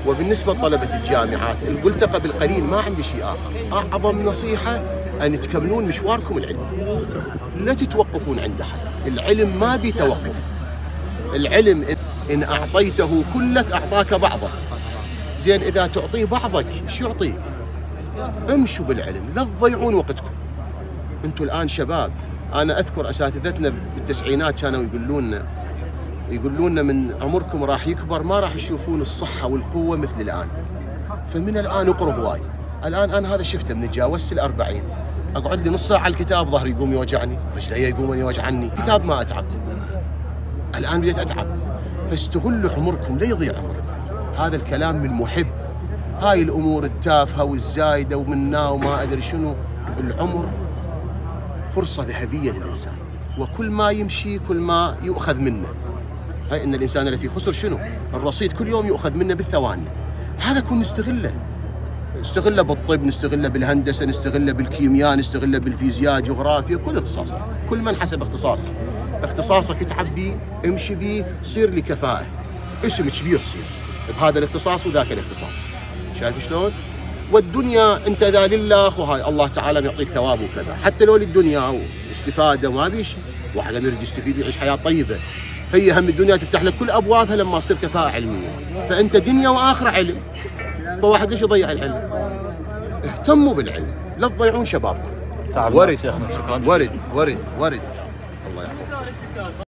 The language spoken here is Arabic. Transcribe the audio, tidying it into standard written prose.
وبالنسبة لطلبة الجامعات اللي قلت قبل قليل ما عندي شيء آخر، أعظم نصيحة أن تكملون مشواركم العلم، لا تتوقفون عند أحد. العلم ما بيتوقف، العلم إن أعطيته كلك أعطاك بعضه. زين إذا تعطيه بعضك شو يعطيك؟ امشوا بالعلم، لا تضيعون وقتكم. أنتم الآن شباب، أنا أذكر أساتذتنا بالتسعينات كانوا يقولون لنا من عمركم راح يكبر ما راح تشوفون الصحة والقوة مثل الآن، فمن الآن اقروا هواي. الآن أنا هذا شفته من تجاوزت ال40 أقعد لي نص ساعة على الكتاب ظهري يقوم يوجعني، رجلي يقومون يوجعني، كتاب ما أتعب. الآن بديت أتعب، فاستغلوا عمركم لا يضيع عمركم. هذا الكلام من محب. هاي الأمور التافهة والزايدة ومنا وما أدري شنو، العمر فرصة ذهبية للإنسان، وكل ما يمشي كل ما يؤخذ منه. هاي إن الإنسان اللي في خسر شنو؟ الرصيد كل يوم يؤخذ منه بالثواني. هذا كون نستغله بالطب، نستغله بالهندسة، نستغله بالكيمياء، نستغله بالفيزياء، جغرافيا، كل اختصاصات، كل من حسب اختصاصه. اختصاصك اتعب بيه، امشي بيه، صير لي كفاءة، اسم كبير صير بهذا الاختصاص وذاك الاختصاص. شايف شلون؟ والدنيا انت ذا لله، وهاي الله تعالى بيعطيك ثواب وكذا، حتى لو للدنيا واستفاده وما بيش، واحد يريد يستفيد ويعيش حياه طيبه. هي هم الدنيا تفتح لك كل ابوابها لما تصير كفاءه علميه، فانت دنيا واخره علم، فواحد ليش يضيع العلم؟ اهتموا بالعلم، لا تضيعون شبابكم. ورد ورد ورد ورد. الله يحفظك.